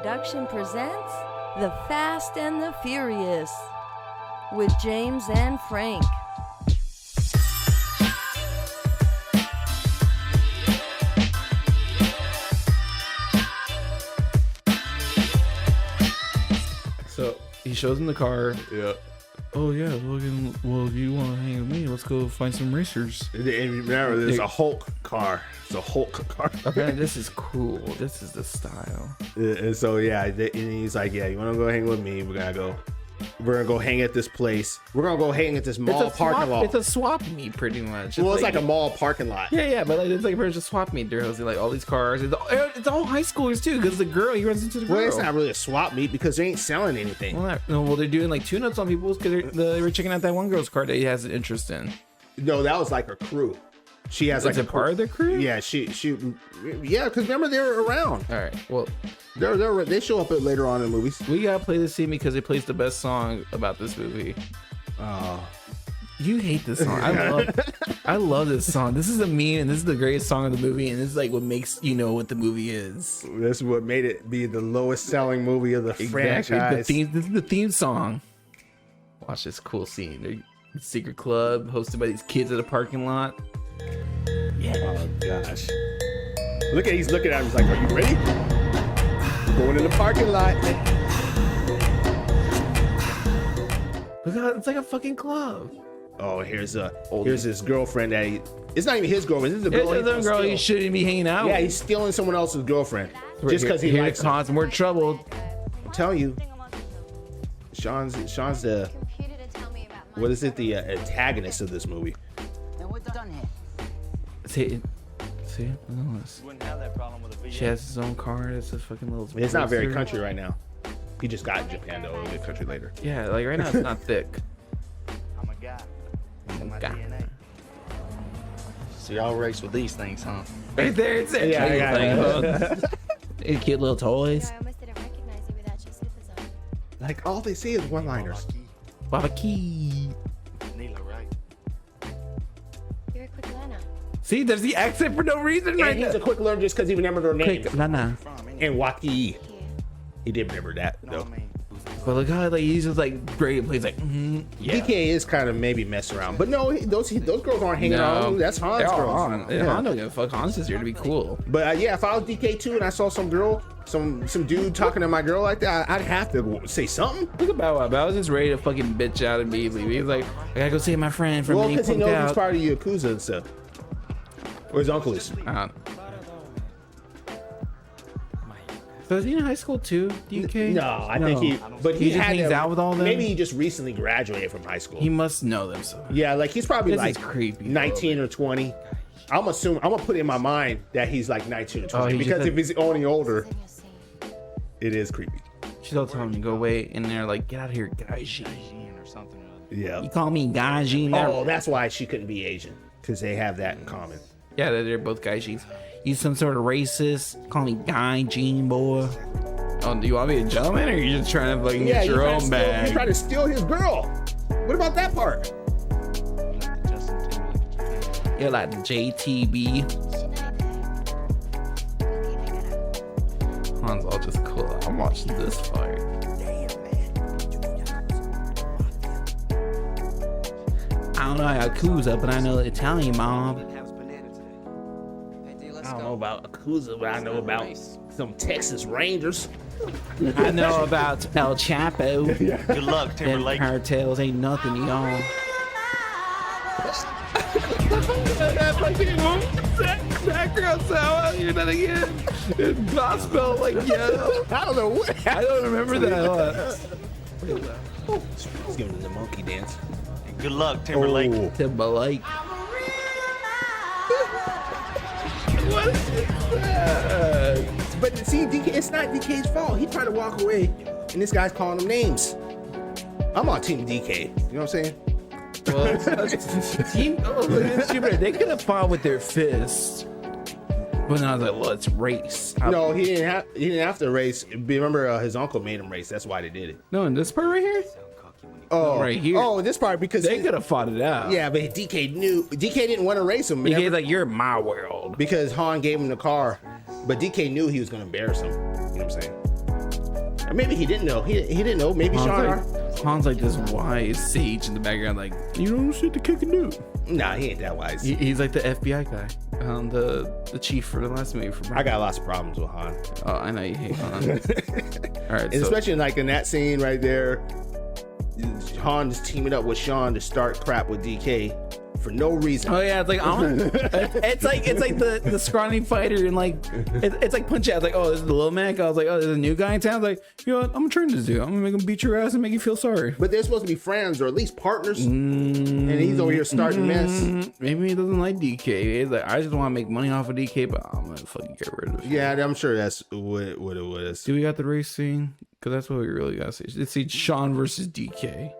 Production presents The Fast and the Furious with James and Frank. So he shows him the car. Yeah. Oh yeah, well, you want to hang with me? Let's go find some racers. And remember, there's a Hulk car. It's a Hulk car. Okay, this is cool. This is the style. And so yeah, and he's like, yeah, you want to go hang with me? We're gonna go hang at this place. We're gonna go hang at this mall parking lot. It's a swap meet, pretty much. It's like a mall parking lot. Yeah, but like it's like a swap meet. There's like all these cars. It's all high schoolers too, because the girl he runs into the girl. Well, it's not really a swap meet because they ain't selling anything. Well, they're doing like tune-ups on people because they were checking out that one girl's car that he has an interest in. No, that was like her crew. She has like a part of their crew. Yeah, yeah, because remember they were around. All right, well, they show up later on in movies. We gotta play this scene because it plays the best song about this movie. You hate this song. I love this song. This is a meme, and this is the greatest song of the movie, and this is like what makes you know what the movie is. This is what made it be the lowest selling movie of the franchise. This is the theme song. Watch this cool scene. Secret club hosted by these kids at a parking lot. Yeah. Oh gosh. He's looking at him. He's like, "Are you ready?" Going in the parking lot. Look how it's like a fucking club. Oh, here's his girlfriend it's not even his girlfriend. This is a girl he shouldn't be hanging out. Yeah, he's stealing someone else's girlfriend just because he likes her. Cause more trouble. I'm telling you, Sean's the what is it? The antagonist of this movie. See, look at this. She has his own car. It's a fucking little. It's not very country right now. He just got in Japan though. It'll get country later. Yeah, like right now it's not thick. I'm a guy. My guy. DNA. So y'all race with these things, huh? Right there, it's it. Cute little toys. I almost didn't recognize you without your super zone. Like all they say is one-liners. Baba Key. Neela, right? You're a quick learner. See, there's the accent for no reason right He's now. a quick learner just because he remembered her name. Quick, Lana. And Waki. He did remember that though. But look how like he's just like great. He's like, yeah. DK is kind of maybe messing around, but no, those girls aren't hanging out. That's Han's They're all girls. Han. Yeah. Han don't give a fuck. Han's just here to be cool. But yeah, if I was DK too and I saw some girl, some dude talking to my girl like that, I'd have to say something. Look at Bow Wow. Bow was just ready to fucking bitch out immediately. He's like, I gotta go save my friend from Well, being because he punked knows out. he's part of Yakuza and stuff. Or his uncle is. So is he in high school too, DK? No, I think he just hangs out with all them. Maybe he just recently graduated from high school. He must know them. So Yeah, like he's probably this like is creepy, 19 or 20. I'm gonna put in my mind that he's like 19 or 20 he because just- if he's only older, In your scene. it is creepy. she's all telling him to go away, and they're like, "Get out of here, Gaiji." Or something. Yeah. You call me Gaiji? Oh, that's why she couldn't be Asian because they have that in common. Yeah, they're both Gaijis. You some sort of racist? Call me Gaijin, boy. Oh, do you want me to jump in, or are you just trying to fucking get your own He's bag? trying to steal his girl. What about that part? You're like the JTB. Han's all just cool. I'm watching this fight. I don't know Yakuza, but I know the Italian mob. I don't know about Yakuza, but I know about some Texas Rangers. I know about El Chapo. Good luck, Them Timberlake. cartels ain't nothing to y'all. That fucking background sound, you're not again. It's gospel, like, yeah. I don't know what. I don't remember that. He's giving the monkey dance. Good luck, Timberlake. Oh. Timberlake. What is that? But see, DK, it's not DK's fault. He tried to walk away, and this guy's calling him names. I'm on Team DK. You know what I'm saying? Well, they could have fought with their fists. But then I was like, let's race. No, he didn't have to race. Remember, his uncle made him race. That's why they did it. No, in this part right here? Oh, right here. Oh, this part because They could have fought it out. Yeah, but DK didn't want to race him. DK's like, you're my world. Because Han gave him the car, but DK knew he was gonna embarrass him. You know what I'm saying? Or maybe he didn't know. He didn't know. Maybe Sean. Han's like this wise sage in the background, like, you don't shit to kick a dude. Nah, he ain't that wise. He's like the FBI guy, the chief for the last movie. I got lots of problems with Han. Oh, I know you hate Han. All right, And especially like in that scene right there, Han just teaming up with Sean to start crap with DK for no reason. oh yeah, it's like it's like the scrawny fighter and like it's like Punch Out. It's like, oh, this is the little Mac. I was like, oh, there's a new guy in town. I was like, you know what? I'm gonna turn this dude. I'm gonna make him beat your ass and make you feel sorry. But they're supposed to be friends or at least partners, and he's over here starting mess. Maybe he doesn't like DK. He's like, I just want to make money off of DK, but I'm gonna fucking get rid of it. Yeah, I'm sure that's what it was. Do we got the race scene? Because that's what we really got to see. Let's see Sean versus DK.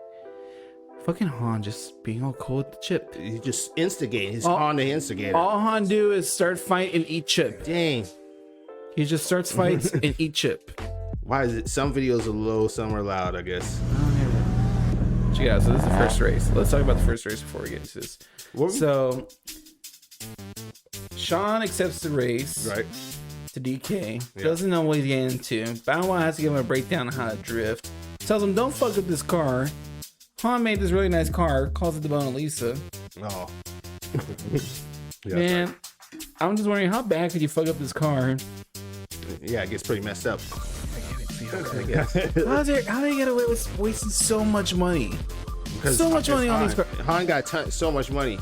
Fucking Han just being all cool with the chip. He's just instigating. He's Han the instigator. All Han do is start fight and eat chip. Dang. He just starts fights and eat chip. Why is it? Some videos are low, some are loud, I guess. Yeah, so this is the first race. Let's talk about the first race before we get to this. So, Sean accepts the race Right. to DK. Doesn't know what he's getting into. Bow Wow has to give him a breakdown on how to drift. Tells him, don't fuck up this car. Han made this really nice car, calls it the Mona Lisa. Oh. Man, I'm just wondering, how bad could you fuck up this car? Yeah, it gets pretty messed up. How do they get away with wasting so much money? So much money on these cars. Han got so much money.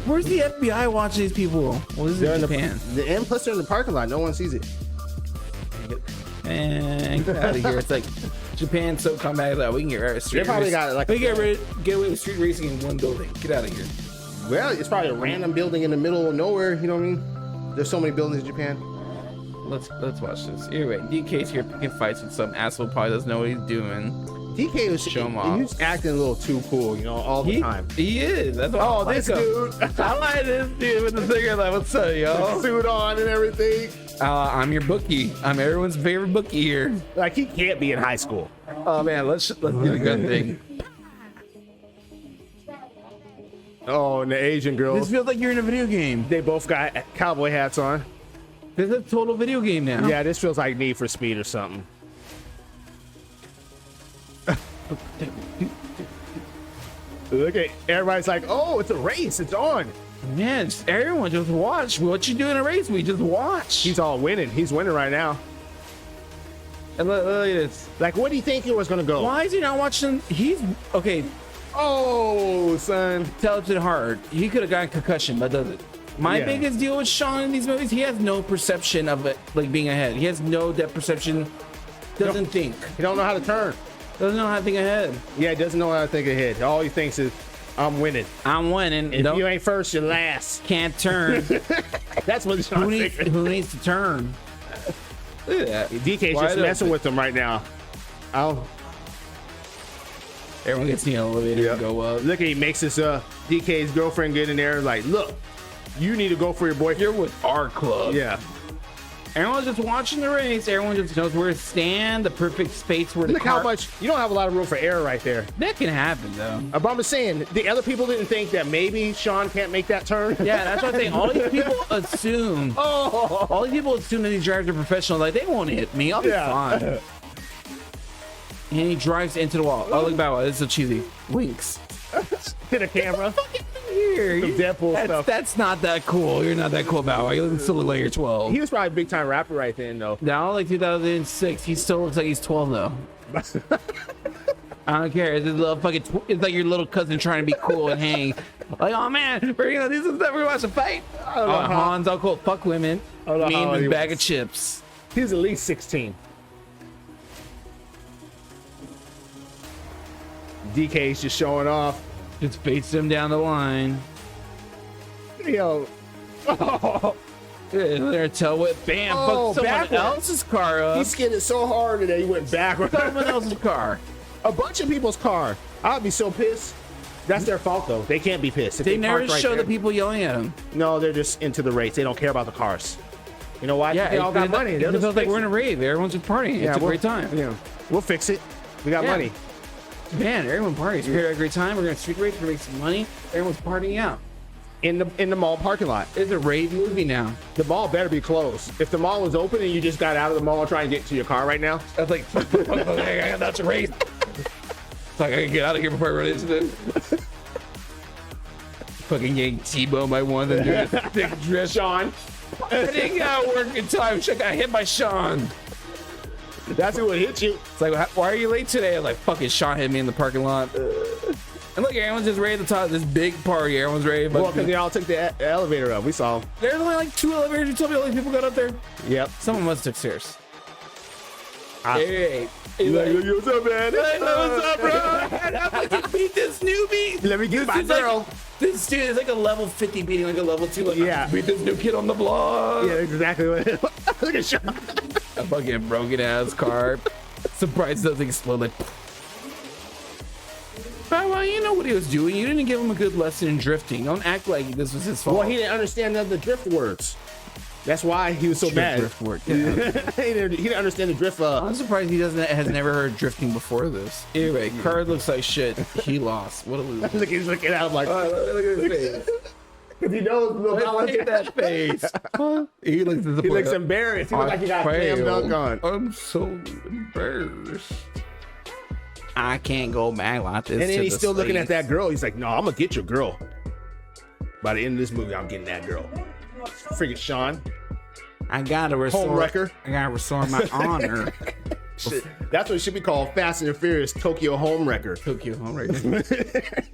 Where's the FBI watching these people? What is it in Japan? And plus they're in the parking lot. No one sees it. And get out of here. It's like Japan's so compact that we can get rid of street They probably race. got it like we get away with street racing in one building. Get out of here. Well, it's probably a random building in the middle of nowhere. You know what I mean? There's so many buildings in Japan. Let's watch this. Anyway, DK's here picking fights with some asshole. Probably doesn't know what he's doing. DK was Show him off. He's acting a little too cool, you know, all the time. He is. That's what Oh, I this like him. dude. I like this dude with the cigarette. Like, what's up, y'all? Suit on and everything. I'm your bookie. I'm everyone's favorite bookie here. Like he can't be in high school. Oh man, let's do the good thing. Oh, and the Asian This girls. feels like you're in a video game. They both got cowboy hats on. This is a total video game now. Yeah, this feels like Need for Speed or something. Look at everybody's like, oh, it's a race. It's on. Man, everyone just watch. What you do in a race, we just watch. He's all winning. He's winning right now. And look at this. Like, what do you think it was gonna go? Why is he not watching? He's okay. Oh, son. Intelligent hard. He could have gotten concussion, but doesn't. My Yeah. biggest deal with Sean in these movies, he has no perception of it, like being ahead. He has no depth perception. Doesn't think. He don't know how to turn. Doesn't know how to think ahead. Yeah, he doesn't know how to think ahead. All he thinks is, I'm winning. I'm winning. If you ain't first, you're last. Can't turn. That's what Sean thinks. Who needs to turn? Look at that. DK's Wide just messing open. with him right now. Oh, Everyone gets in the elevator and go up. look at he makes his DK's girlfriend get in there like, look, you need to go for your boyfriend. You're with our club. Yeah. Everyone's just watching the race. Everyone just knows where to stand, the perfect space where the Look car. how much you don't have a lot of room for error right there. That can happen though. But I'm just saying, the other people didn't think that maybe Sean can't make that turn. Yeah, that's what I'm saying. All these people assume. Oh, All these people assume that these drivers are professional. Like, they won't hit me. I'll be fine. And he drives into the wall. Oh, look, Bow Wow. This is so cheesy. Winks. to the camera. Here. Some Deadpool stuff. That's not that cool. You're not that cool, Bow Wow. You still look like you're 12. He was probably a big time rapper right then, though. Now, like 2006, he still looks like he's 12 though. I don't care. It's, a little fucking it's like your little cousin trying to be cool and hang. Like, oh man, we're gonna do some stuff. We're watching a fight. don't know how- Han's all cool. Fuck women. I don't know Me how and he this bag was. of chips. He's at least 16. DK's just showing off. Just faces him down the line. Yo. Oh, There, tell what? Bam! Oh, Fuck someone backwards. else's car up. he skidded so hard that he went backward. Someone else's car. A bunch of people's car. I'd be so pissed. That's their fault, though. They can't be pissed. If They never parked right show there- the people yelling at him. No, they're just into the race. They don't care about the cars. You know why? Yeah, They all got money. They'll It just feels like fix we're in it. a rave. Everyone's just partying. It's a we'll- great time. Yeah, we'll fix it. We got Yeah. money. Man, everyone parties. We're having a great time. We're gonna street race. We're gonna make some money. Everyone's partying out. in the mall parking lot. It's a rave movie now. The mall better be closed. If the mall was open and you just got out of the mall trying to get to your car right now, That's like, that's a rave. It's like, I can get out of here before I run into this. Fucking getting T-boned by one of them doing a thick dress. Sean, I didn't get out of work in time. I got hit by Sean. that's who would hit you. It's like, why are you late today? I'm like, fucking Sean hit me in the parking lot. And look, everyone's just ready to talk this big party. Everyone's ready. Well, because they all took the elevator up. We saw them. There's only like 2 elevators. You told me all these people got up there. Yep. Someone must have took stairs. Hey, He's like, yo, what's up, man? hey, what's up, bro? I'm like, beat this newbie. Let me get my This is girl. Like, this dude is like a level 50 beating like a level 2. Like, Yeah. beat this new kid on the block. Yeah, exactly. Look at Sean. A fucking broken ass car. Surprised it doesn't explode like. Well, you know what he was doing. You didn't give him a good lesson in drifting. Don't act like this was his fault. Well, he didn't understand the drift words. That's why he was so mad. Drift work. Yeah. he didn't understand the drift. I'm surprised he has never heard drifting before this. Anyway, card looks like shit. He lost. What a loser. Look, he's looking at him like, Look at his face. because he knows Look at that face. He looks disappointed. He looks embarrassed. He looks like he got slam dunk on. I'm so embarrassed. I can't go back like this. And then to he's the still looking at States. that girl. He's like, no, I'm gonna get your girl. By the end of this movie, I'm getting that girl. Freaking Sean. I gotta restore. Homewrecker. I gotta restore my honor. Shit. That's what it should be called. Fast and Furious Tokyo Homewrecker. Tokyo home right now.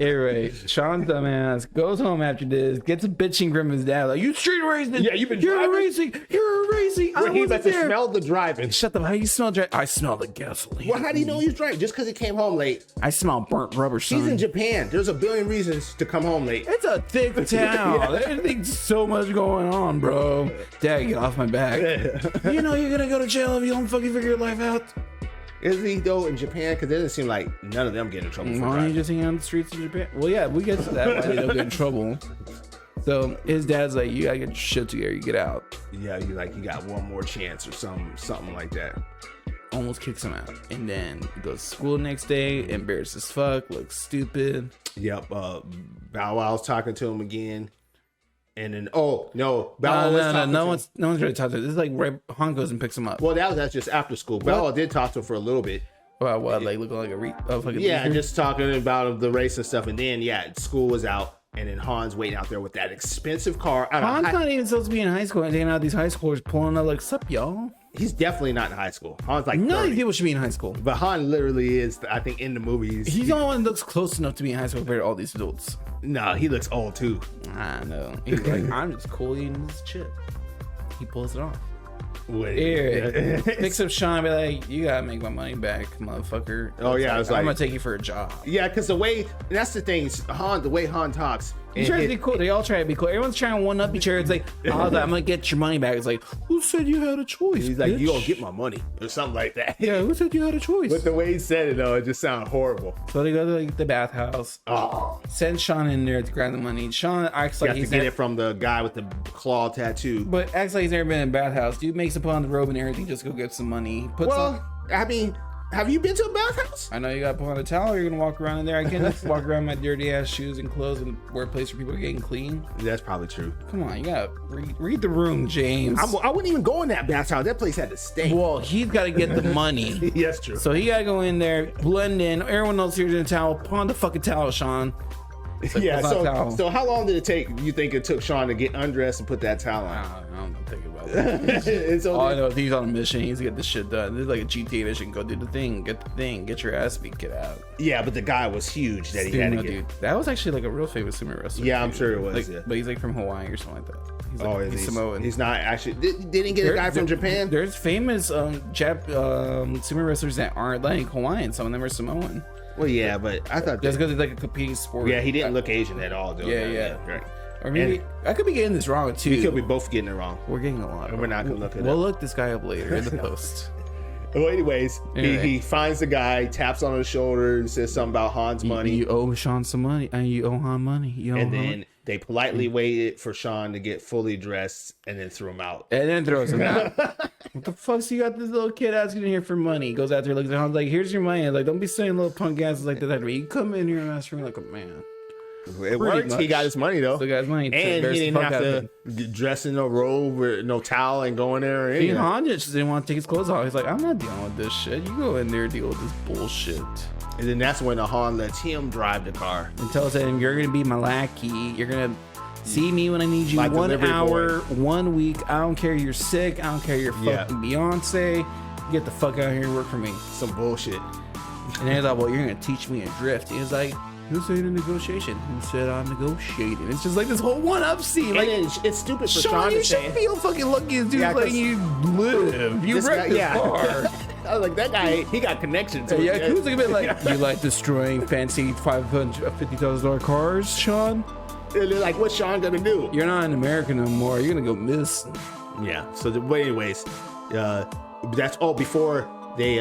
Anyway, Sean dumbass goes home after this, gets a bitching from his dad. Like, you street racing. Yeah, you've been You're driving? racing. You're racing. I Where he wasn't about to there. smell the driving. Shut the. How you smell? I smell the gasoline. Well, how do you know he was driving? Just because he came home late. I smell burnt rubber. Son. He's in Japan. There's a billion reasons to come home late. It's a thick town. There's so much going on, bro. Dad, get off my back. You know you're gonna go to jail if you don't fucking figure your life out. Is he though in Japan? Because it doesn't seem like none of them get in trouble for Why don't you driving. just hang out on the streets of Japan? Well, yeah, we get to that. Why they don't get in trouble. So his dad's like, you gotta get your shit together. You get out. Yeah, you got one more chance or something like that. Almost kicks him out. And then he goes to school the next day, embarrassed as fuck, looks stupid. Yep. Bow Wow's talking to him again. And then, oh no, Bow Wow was talking No to one's really talking to him. This is like right, Han goes and picks him up. Well, that's just after school. Bow Wow did talk to him for a little bit. Well, what, like looking like a fucking Yeah, loser? just talking about the race and stuff. And then, yeah, school was out. And then Han's waiting out there with that expensive car. Han's not even supposed to be in high school and taking out these high schoolers pulling up like, sup, y'all? He's definitely not in high school. Han's like None of 30. these people should be in high school. But Han literally is, I think, in the movies. He's the only one that looks close enough to be in high school compared to all these adults. No, he looks old too. I know. He's like, I'm just cool eating this chip. He pulls it off. Wait. Here, picks up Sean and be like, you gotta make my money back, motherfucker. Oh, yeah, I was I'm like- gonna take you for a job. Yeah, because the that's the thing. The way Han talks. He's trying to be cool. They all try to be cool. Everyone's trying to one up each other. It's like, oh, I'm gonna get your money back. It's like, who said you had a choice? He's like, bitch? you gonna get my money or something like that. Yeah, who said you had a choice? But the way he said it though, it just sounded horrible. So they go to like, the bathhouse. Oh, Send Sean in there to grab the money. Sean acts you like have to he's get never, it from the guy with the claw tattoo. but acts like he's never been in a bathhouse. Dude makes him put on the robe and everything just to go get some money. He puts on. Well, I mean, have you been to a bathhouse? I know you got to put on a towel. Or you're gonna walk around in there. I can't just walk around in my dirty ass shoes and clothes and wear a place where people are getting clean. That's probably true. Come on, you gotta read the room, James. I wouldn't even go in that bathhouse. That place had to stink. Well, he's got to get the money. Yes, true. So he gotta go in there, blend in. Everyone else here's in a towel. Put on the fucking towel, Sean. Yeah. That's not a towel. So how long did it take? You think it took Sean to get undressed and put that towel on? I don't know, think about that. And so All I know is he's on a mission. He's to get this shit done. This is like a GTA mission. Go do the thing. Get the thing. Get your ass beat. Get out. yeah, but the guy was huge that he had to Sumo, get. dude. That was actually like a real famous sumo wrestler. Yeah, I'm dude. sure it was, Like, yeah. But he's like from Hawaii or something like that. He's like, Oh, is he's he? Samoan. He's not actually. Didn't get a guy from Japan. There's famous sumo wrestlers that aren't like Hawaiian. Some of them are Samoan. Well, yeah, but I thought Just that, because it's like a competing sport. yeah, he didn't look Asian at all, though. Yeah. Right. Or maybe I could be getting this wrong too. We could be both getting it wrong. We're getting a lot. And we're not gonna look it We'll up. look this guy up later in the post. Well, anyways, Anyway. he finds the guy, taps on his shoulder, and says something about Han's money, You owe Sean some money, and you owe Han money. You owe and Han. then they politely waited for Sean to get fully dressed, and then threw him out. And then throws him out. What the fuck's you got this little kid asking in here for money? He goes out there, looks at Han's like, here's your money. Like, don't be saying little punk asses like that. You come in here and ask for me like a man. It worked. He got his money though. Still got his money. And he didn't have to dress in a robe or no towel and go in there. King Han just didn't want to take his clothes off. He's like, I'm not dealing with this shit. You go in there and deal with this bullshit. And then that's when the Han lets him drive the car. And tells him, you're gonna be my lackey. You're gonna see me when I need you. Like 1 delivery hour, boy. 1 week. I don't care. You're sick. I don't care. You're Yeah. fucking Beyonce. Get the fuck out of here and work for me. Some bullshit. And he's like, well, you're gonna teach me to drift. He's like, who said a negotiation? Who said I'm negotiating? It's just like this whole one-up scene. Like, And it's stupid for Sean, Sean you to should say. feel fucking lucky as dude Yeah, 'cause letting you live. You this wrecked guy- this yeah. car. I was like, that guy, he got connections. Yeah, he was like a bit like, you like destroying fancy $550,000 cars, Sean? And they're like, what's Sean gonna do? You're not in America no more. You're gonna go miss. Yeah. So, but anyways, that's before they.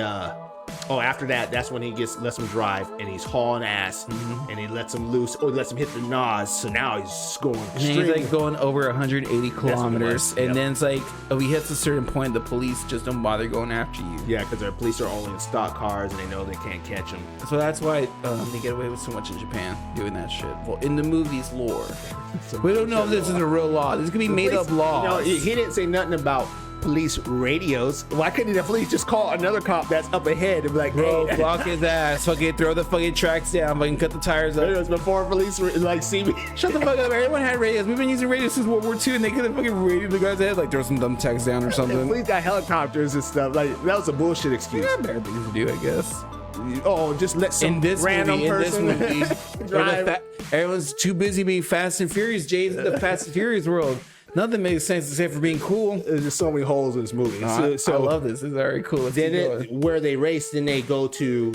After that, that's when he lets him drive, and he's hauling ass, and he lets him loose, or he lets him hit the NOS. So now he's going. And he's like going over 180 kilometers, Yep. and then it's like, he hits a certain point, the police just don't bother going after you. Yeah, because the police are only in stock cars, and they know they can't catch him. So that's why they get away with so much in Japan doing that shit. Well, in the movie's lore, we don't know if this is a real law. This could be made up laws. No, he didn't say nothing about police radios. Why couldn't the police just call another cop that's up ahead and be like, Bro, hey, block his ass. Fucking throw the fucking tracks down. Fucking cut the tires it up. was before police see me. Shut the fuck up. Everyone had radios. We've been using radios since World War II, and they could have fucking radioed the guys ahead. Like, throw some dumb text down or The something. police got helicopters and stuff. Like, that was a bullshit excuse. Yeah, better things to do, I guess. Oh, just let some In this random movie, person drive. Everyone's too busy being Fast and Furious. Jay's in the Fast and Furious world. Nothing makes sense except for being cool. There's just so many holes in this movie. I love this. This is very cool. Let's keep Then going. where they race, then they go to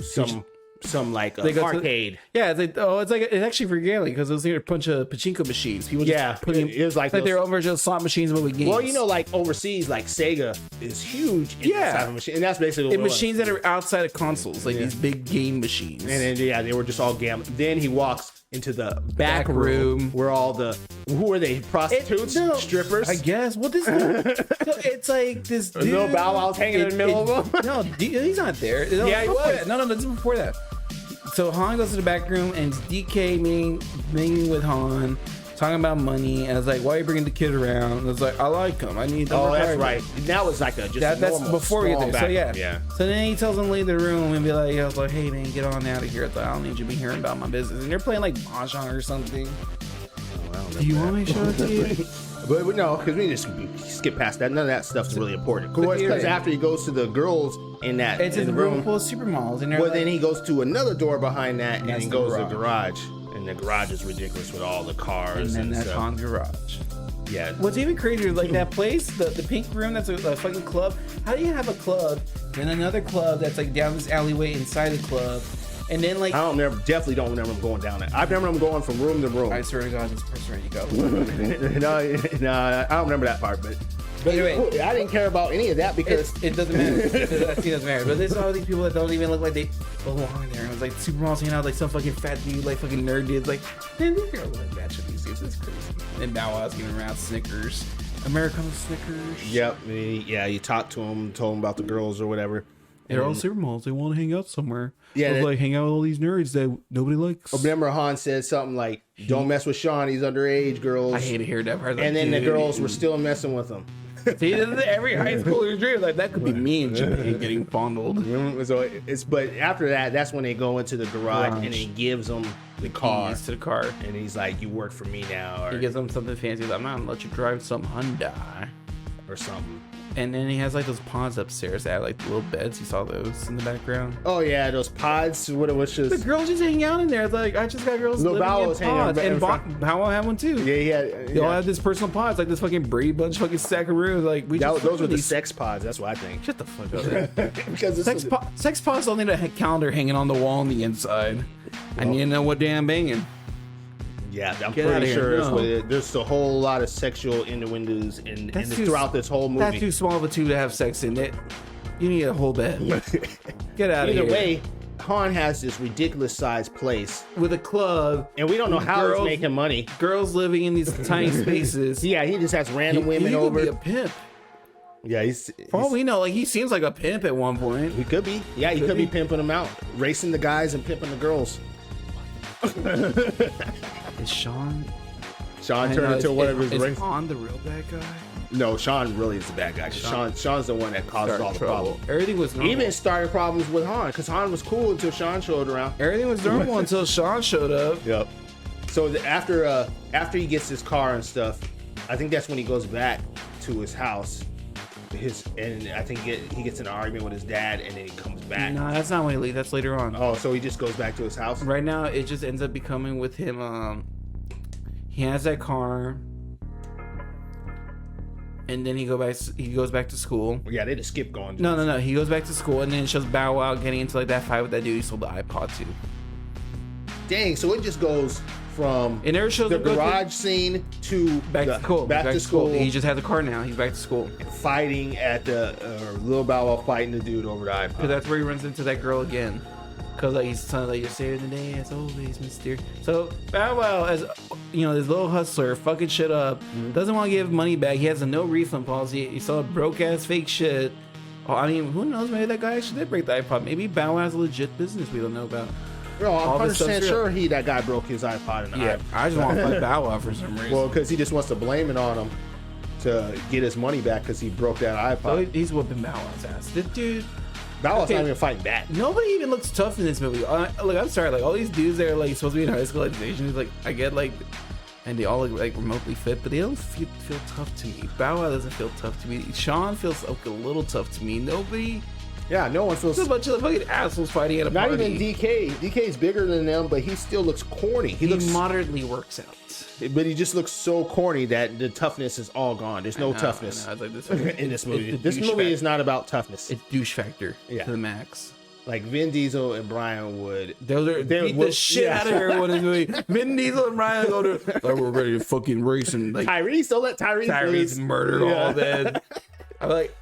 some like They go to- arcade. Yeah, it's actually for gambling because it was like a bunch of pachinko machines. People Yeah, just putting it was like their those- own version of slot machines but with games. Well, you know, like overseas, like Sega is huge in Yeah. this type of machine, and that's basically what in it was. machines that are outside of consoles, like these big game machines. And then they were just all gambling. Then he walks into the back Back room room. where all the who are they? Prostitutes, No, strippers. I guess. Well, this it's like this There's dude. no Bow Wow's hanging in the middle of them. No, he's not there. No, Yeah, he before was. that. No, this is before that. So Han goes to the back room and it's DK meeting with Han, talking about money. And I was like, "Why are you bringing the kid around?" And I was like, "I like him. I need them." Oh, that's required." right. That was like just That's normal, before we get small there. So back- yeah. So then he tells him to leave the room and be like, I was like, hey man, get on out of here. I thought I don't need you to be hearing about my business. And they're playing like Mahjong or something. Do you want me to show it to you? But no, because we just skip past that. None of that stuff's really important. The Because theater. after he goes to the girls in that It's in in the the room room, full of supermodels. And they're well, like, then he goes to another door behind that, and That's he the goes to the garage. garage. And the garage is ridiculous with all the cars and and, then that's stuff. Han's garage. Yeah. What's even crazier, like that place, the pink room that's a fucking club. How do you have a club, then another club that's like down this alleyway inside the club, and then like Definitely don't remember him going down there. I remember him going from room to room. I swear to God, this person ready to go. no, I don't remember that part, but Anyway. I didn't care about any of that because It doesn't matter. That scene doesn't matter. But there's all these people that don't even look like they belong there. And it's like supermodels hanging out like some fucking fat dude, like fucking nerd dudes. Like, man, these girls like that shit these days. It's crazy. And now I was giving around Snickers, Americano Snickers. Yep, yeah, you talked to him, told him about the girls or whatever. They're all supermodels. They want to hang out somewhere. Yeah, Or, like hang out with all these nerds that nobody likes. Remember, Han said something like, "Don't mess with Sean. He's underage, girls." I hate to hear that part. And then the girls were still messing with him. See, this is every high schooler's dream. Like that could be me in Japan getting fondled. So but after that, that's when they go into the garage and he gives them the car, Keys to the car. and he's like, "You work for me now," He gives them something fancy. He's like, I'm not gonna let you drive some Hyundai. or something. And then he has like those pods upstairs that have like the little beds. You saw those in the background. Oh yeah, those pods. What was The just? girls just hang out in there. It's like I just got girls Lil living Bow in was hanging pods. in And front. Bow Wow had one too. Yeah, he had. They all Yeah. have this personal pods, like this fucking Brady Bunch fucking stack of rooms. Like we just Those were the these- sex pods. That's what I think. Shut the fuck up. Man. Because this Sex, was- sex pods don't need a calendar hanging on the wall on the inside. I need to know what day I'm banging. Yeah, I'm Get outta pretty here. sure No. there's a whole lot of sexual innuendos in That's too- throughout this whole That's movie. too small of a tube to have sex in it. You need a whole bed. Get out of here. Either way, Han has this ridiculous sized place, With a club, and we don't know how Girls- it's making money. girls living in these tiny spaces. Yeah, he just has random women he could over. be a pimp. Yeah, he's For all we know, like he seems like a pimp at one point. he could be. Yeah, he could be pimping them out, racing the guys and pimping the girls. Is Sean Sean turned into one of his is rings. Han the real bad guy? No, Sean really is the bad guy. Sean's the one that causes all the problems. Everything was normal. He even started problems with Han because Han was cool until Sean showed around. Everything was normal until Sean showed up. Yep. So after he gets his car and stuff, I think that's when he goes back to his house. And I think he gets in an argument with his dad, and then he comes back. No, that's not when he leaves. That's later on. Oh, so he just goes back to his house. Right now, it just ends up becoming with him. He has that car, and then he goes back to school. Yeah, they just skip going. No. He goes back to school, and then it shows Bow Wow getting into like that fight with that dude he sold the iPod to. Dang, so it just goes from It never shows the him go garage scene to back to school. Back to school. He just has a car now. He's back to school. Fighting at the Lil Bow Wow fighting the dude over the iPod. Because that's where he runs into that girl again. Because like he's telling like you're saving the day as always, Mister. So Bow Wow, as you know, this little hustler, fucking shit up, doesn't want to give money back. He has a no refund policy. He saw broke ass fake shit. Oh, I mean, who knows? Maybe that guy actually did break the iPod. Maybe Bow Wow has a legit business we don't know about. Bro, I'm All this 100% stuff's sure that guy broke his iPod and the Yeah, iPod. I just want to fight Bow Wow for some reason. Well, because he just wants to blame it on him to get his money back because he broke that So iPod. he's whooping Bow Wow's ass. This dude. Bow Wow's okay. not even fighting back. Nobody even looks tough in this movie. Look, I'm sorry. Like all these dudes that are like supposed to be in high school, like Asians, like I get like, and they all look like remotely fit, but they don't feel tough to me. Bow Wow doesn't feel tough to me. Sean feels like a little tough to me. Nobody. Yeah, no one feels. It's a bunch of fucking assholes fighting at a Not party. even DK. DK's bigger than them, but he still looks corny. He looks, moderately works out. but he just looks so corny that the toughness is all gone. There's no toughness I know. It's in like this movie. it's This douche movie factor. is not about toughness. It's douche factor Yeah. to the max. Like Vin Diesel and Brian would. They beat the shit out of everyone in this movie. Vin Diesel and Ryan go to like we're ready to fucking race and like Tyrese, don't let Tyrese Tyrese lose. murdered Yeah. all that. I'm like,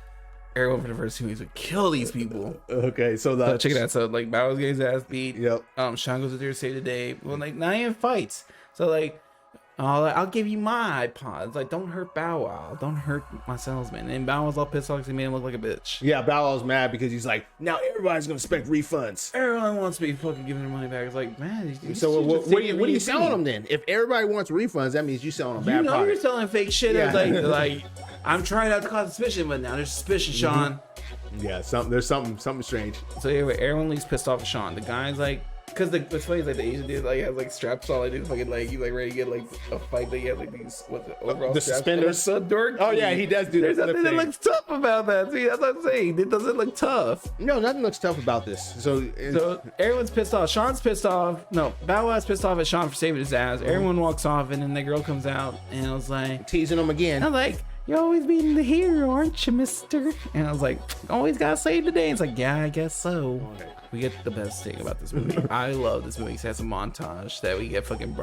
everyone for the first 2 weeks would kill these people. Okay, so So check it out. So like Bow Wow's getting his ass beat. Yep. Sean goes out there to save the day. Well, like not even fights. So like, I'll give you my iPod. It's like, don't hurt Bow Wow. Don't hurt my salesman. And Bow Wow's all pissed off because he made him look like a bitch. Yeah, Bow Wow's mad because he's like, now everybody's gonna expect refunds. Everyone wants to be fucking giving their money back. It's like, man. So what are you selling them then? If everybody wants refunds, that means you selling them bad You know products. you're selling fake shit. Yeah. It's like I'm trying not to cause suspicion, but now there's suspicion, Sean. Yeah, there's something strange. So anyway, everyone leaves pissed off at Sean. The guy's like, because what's funny is like the Asian dude like has like straps on, like dude fucking like he's like ready to get like a fight. Like he has like these overall The straps. suspenders? So dorky. Oh yeah, he does do There's that. nothing that looks tough about that. See, that's what I'm saying. It doesn't look tough. No, nothing looks tough about this. So Everyone's pissed off. Sean's pissed off. No, Bow Wow's pissed off at Sean for saving his ass. Everyone walks off, and then the girl comes out, and I was like, teasing him again. I'm like, you're always being the hero, aren't you, mister? And I was like, always gotta save the day. It's like, yeah, I guess so. We get the best thing about this movie. I love this movie. It has a montage that we get fucking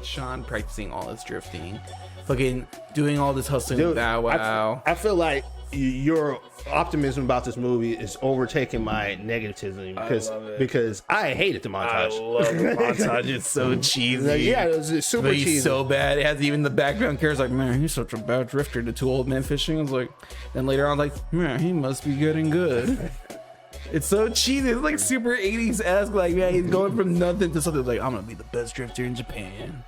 Sean practicing all his drifting. Fucking doing all this hustling with Bow Wow. I feel like your optimism about this movie is overtaking my negativism because I hated the montage. I love the montage. It's so cheesy. Like, yeah, it was super But he's cheesy. so bad. It has even the background characters like, man, he's such a bad drifter. The two old men fishing. I was like, then later on, like, man, he must be getting good. It's so cheesy. It's like super 80s-esque. Like, yeah, he's going from nothing to something like, I'm gonna be the best drifter in Japan.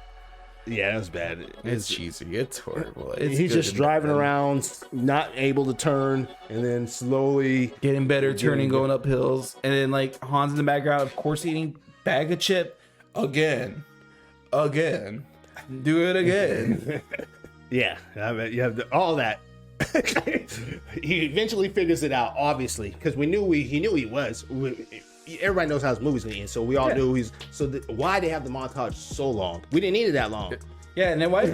Yeah, that was bad. It's cheesy. It's horrible. It's He's good just and driving bad. around, not able to turn, and then slowly. Getting better, turning, going up hills. And then, like, Han's in the background, of course, eating bag of chip again. Do it again. Yeah, I mean, you have all that. He eventually figures it out, obviously, because he knew he was. Everybody knows how his movie's gonna end, so we all knew he's. So why they have the montage so long? We didn't need it that long. Yeah, and then why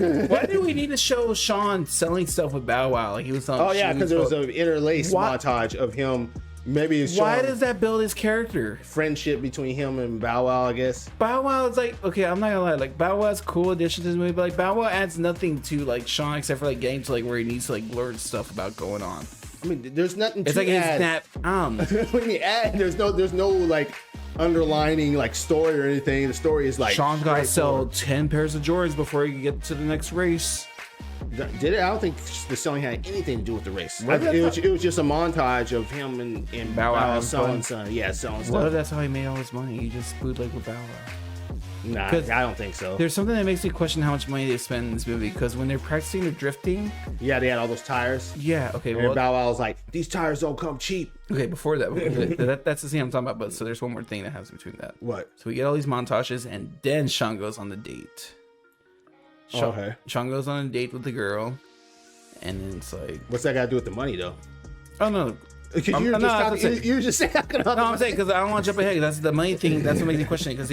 do we need to show Sean selling stuff with Bow Wow? Like he was selling. Oh yeah, shoes, because there was an interlaced Why- montage of him. Maybe it's Why showing does that build his character? friendship between him and Bow Wow, I guess. Bow Wow is like, okay, I'm not gonna lie, like Bow Wow's cool addition to this movie, but like Bow Wow adds nothing to like Sean except for like getting to like where he needs to like learn stuff about going on. I mean, there's nothing It's to like add. his snap. When you add, there's no like underlining like story or anything. The story is like Sean's gotta sell straightforward. 10 pairs of Jordans before he can get to the next race. Did it? I don't think the selling had anything to do with the race. What if It was just a montage of him and Bow Wow Bow Wow having selling fun? stuff. Yeah, selling What stuff. if that's how he made all his money? He just bootleg with Bow Wow. Nah, I 'Cause don't think so. There's something that makes me question how much money they spend in this movie, because when they're practicing their drifting, Yeah, they had all those tires. yeah, okay, And well, Bow Wow was like, "These tires don't come cheap." okay, before that's the scene I'm talking about. But so there's one more thing that happens between that. What? So we get all these montages, and then Sean goes on the date. Sean, Okay. Sean goes on a date with the girl, and then it's like, What's that got to do with the money, though? oh no. Because I'm- you were no, just I was talking, saying- you were just saying. No, I'm saying because I don't want to jump ahead. That's the money thing. That's what makes me question it, because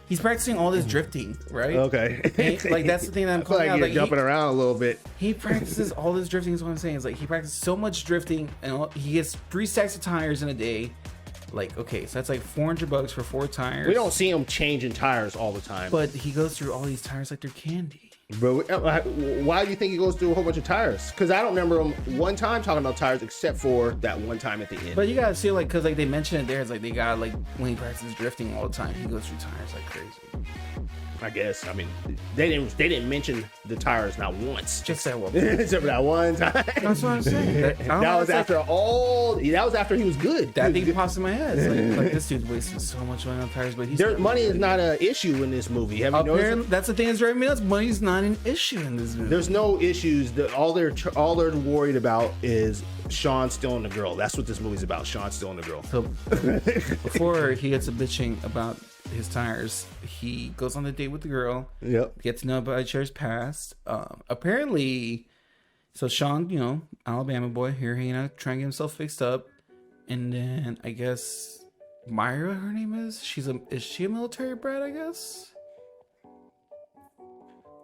he's practicing all this drifting, right? Okay. Like that's the thing that I'm I feel calling like out. you're Like jumping around a little bit. he practices all this drifting. Is what I'm saying. Is like he practices so much drifting, and he gets 3 stacks of tires in a day. Like, okay, so that's like $400 for 4 tires. We don't see him changing tires all the time. But he goes through all these tires like they're candy. But why do you think he goes through a whole bunch of tires? Because I don't remember him one time talking about tires, except for that one time at the end. But you gotta see, like, because like they mention it there, it's like they got like when he practices drifting all the time, he goes through tires like crazy. I guess. I mean, they didn't mention the tires not once. Just that one. Except for that one time. That's what I'm saying. That was after all. That was after he was good. That He was thing good. pops in my head. It's like this dude's wasting so much money on tires, but he's Money is not an issue in this movie. Have you noticed? apparently that's the thing that's driving me nuts. Money's not an issue in this movie. There's no issues. All they're worried about is Sean stealing the girl. That's what this movie's about. Sean stealing the girl. So before he gets a bitching about his tires, he goes on a date with the girl. Yep. Gets to know about each other's past. Apparently, so Sean, you know, Alabama boy here, hanging out, trying to get himself fixed up, and then I guess Myra, her name is. Is she a military brat? I guess.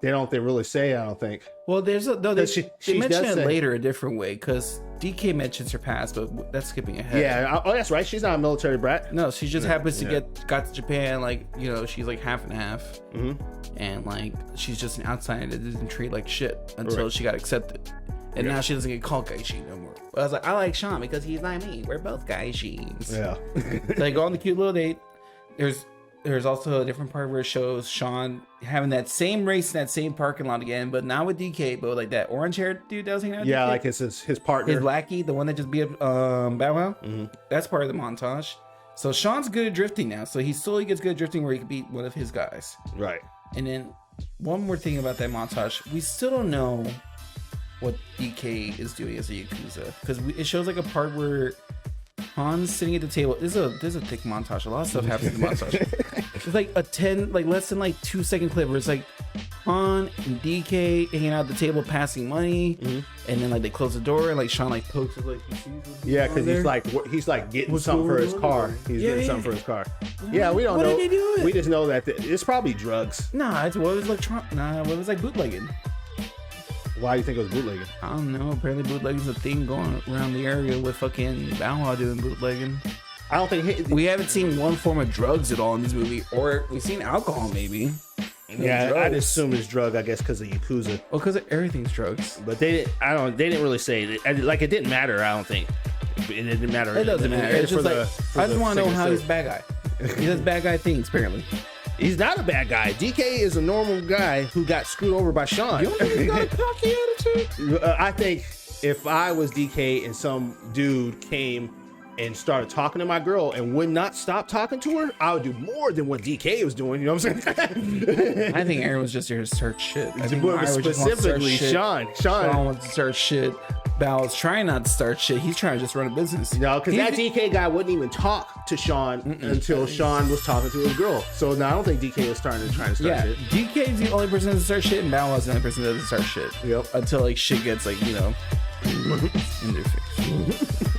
They really say. I don't think. Well, there's a no. They, She they mention does it say- later a different way, because DK mentions her past, but that's skipping ahead. Yeah. Oh, that's right. She's not a military brat. No, she just happens to yeah. got to Japan, like, you know, she's like half and half, Mm-hmm. and like she's just an outsider that didn't treat like shit until Right. she got accepted, and now she doesn't get called Gaiji no more. But I was like, I like Sean because he's like me. We're both Gaijis. Yeah. So they go on the cute little date. There's also a different part where it shows Sean having that same race in that same parking lot again, but not with DK, but like that orange haired dude that was hanging out with Yeah, DK. like his partner. His lackey, the one that just beat up Bow Wow. Mm-hmm. That's part of the montage. So Sean's good at drifting now. So he slowly gets good at drifting where he can beat one of his guys. Right. And then one more thing about that montage, we still don't know what DK is doing as a Yakuza, because it shows like a part where Han's sitting at the table. There's a thick montage. A lot of stuff happens in the montage. It's like less than 2 second clip where it's like Han and DK hanging out at the table passing money, and then like they close the door and like Sean like pokes it, like he sees what's Yeah, going because on he's like getting What's something for going his on car. there? He's Yeah, getting yeah. something for his car. Yeah, we don't What know. did they do? We just know that it's probably drugs. Nah, it was like bootlegging. Why do you think it was bootlegging? I don't know. Apparently bootlegging's a thing going around the area with fucking Bow Wow doing bootlegging. I don't think. We haven't seen one form of drugs at all in this movie, or we've seen alcohol maybe. Yeah, drugs. I'd assume it's drug. I guess because of Yakuza, Well, because everything's drugs. but they didn't really say it. Like it didn't matter. I don't think it didn't matter. It doesn't matter. It's For just the- like for I just the want to know sake of how it. he's a bad guy. He does bad guy things apparently. He's not a bad guy. DK is a normal guy who got screwed over by Sean. You don't think he's got a cocky attitude? I think if I was DK and some dude came and started talking to my girl and would not stop talking to her, I would do more than what DK was doing. You know what I'm saying? I think Aaron was just here to start shit. I think But Myra just wants to start specifically, shit. Sean. Sean wants to start shit. Bal's trying not to start shit. He's trying to just run a business. No, because that He's- DK guy wouldn't even talk to Sean until Sean was talking to his girl. So no, I don't think DK was trying to start Yeah, shit. DK's the only person that doesn't start shit, and Bow Wow's the only person that doesn't start shit. Yep. Until like shit gets like, you know, in their face.